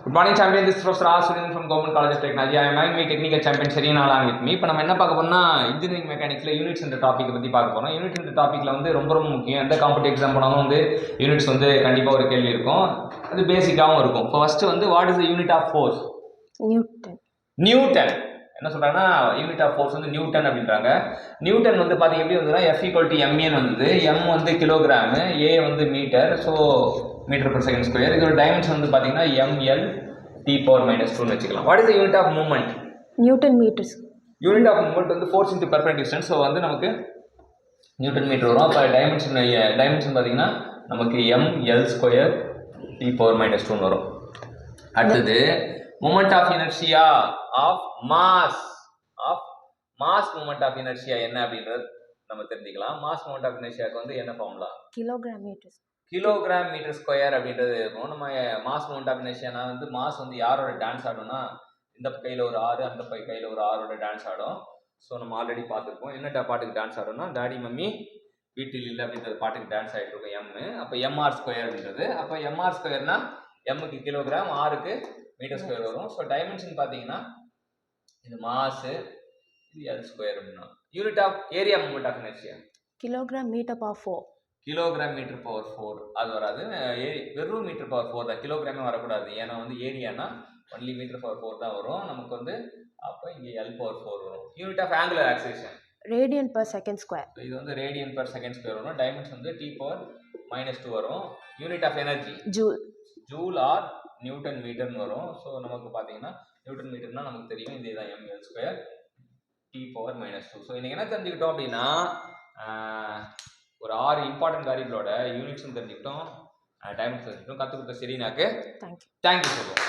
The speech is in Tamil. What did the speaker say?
Good morning, champion. This is Professor R. Surin from Government College of Technology. I am having my technical champion Sherina along with me. இப்போ நம்ம என்ன பார்க்க போறோம்னா இன்ஜினியரிங் மெக்கானிக்ஸ்ல யூனிட்ஸ் இந்த டாபிக் பத்தி பார்க்க போறோம். யூனிட்ஸ் இந்த டாபிக்ல வந்து ரொம்ப முக்கியம். எந்த காம்படிட்டிவ் எக்ஸாம் போனாலும் வந்து யூனிட்ஸ் வந்து கண்டிப்பா ஒரு கேள்வி இருக்கும். அது பேசிக்காவும் இருக்கும். ஃபர்ஸ்ட் வந்து what is the unit of force? Newton. என்ன சொல்றாங்கன்னா யூனிட் ஆஃப் ஃபோர்ஸ் வந்து நியூட்டன் அப்படின்றாங்க. நியூட்டன் வந்து பாத்தீங்க எப்படி வந்ததுன்னா F = mn வந்தது. m வந்து கிலோகிராம், a வந்து metre. So metre per second square. இதோட டைமென்ஷன் வந்து பாத்தீங்கன்னா ml T⁻⁻2 வச்சுக்கலாம். What is the unit of movement? Newton metres. Unit of movement வந்து force into perpendicular distance. So வந்து நமக்கு நியூட்டன் மீட்டர் வரும். அப்போ டைமென்ஷன் பாத்தீங்கன்னா நமக்கு ml² T⁻⁻2 வரும். அடுத்தது moment of inertia of mass moment of inertia என்ன அப்படின்றது நம்ம தெரிஞ்சுக்கலாம். மாஸ் மூமெண்ட் ஆஃப் இனர்ஷியாக்கு வந்து என்ன ஃபார்முலா? கிலோகிராம் மீட்டர் ஸ்கொயர் அப்படின்றது இருக்கும். நம்ம மாஸ் மூமெண்ட் ஆஃப் இனர்ஷியானா வந்து மாஸ் வந்து யாரோட டான்ஸ் ஆடும்னா இந்த கையில் ஒரு 6 அந்த கையில் ஒரு 6ஓட டான்ஸ் ஆடும். ஸோ நம்ம ஆல்ரெடி பார்த்துருக்கோம். என்ன பாட்டுக்கு டான்ஸ் ஆடும்னா டாடி மம்மி வீட்டில் இல்லை அப்படின்றது பாட்டுக்கு டான்ஸ் ஆகிட்டு இருக்கும் எம். அப்போ mr² அப்படின்றது. அப்போ mr²னா எம்முக்கு கிலோகிராம், ஆருக்கு மீட்டர் ஸ்கொயர் வரும். ஸோ டைமென்ஷன் பார்த்தீங்கன்னா இது மாசு, இது L² அப்படின்னா. Unit of area moment of inertia kilogram metre power 4. Kilogram metre power 4 அது வராது. வெறும் மீட்டர் பவர் 4 தான், கிலோகிராமே வரக்கூடாது. ஏன்னா வந்து ஏரியானா ஒன்லி மீட்டர் பவர் 4 தான் வரும் நமக்கு வந்து. அப்போ இங்கே L/4 வரும். Unit of angular acceleration radian per second square. இது வந்து ரேடியன் per second square வரும். டைமென்ஷன் வந்து T⁻⁻2 வரும். Unit of energy joule or newton மீட்டர்னு வரும். ஸோ நமக்கு பார்த்தீங்கன்னா நியூட்டன் மீட்டர்னா நமக்கு தெரியும், இதுதான் ml² T⁻⁻2. ஸோ இன்னைக்கு என்ன தெரிஞ்சுக்கிட்டோம் அப்படின்னா ஒரு 6 இம்பார்ட்டன்ட் வேரியபிளோட யூனிட்ஸும் தெரிஞ்சுக்கிட்டோம், டைமென்ஷன் தெரிஞ்சுக்கிட்டோம். கற்றுக் கொடுத்த சரினாக்கு தேங்க்யூ சொல்லுவோம்.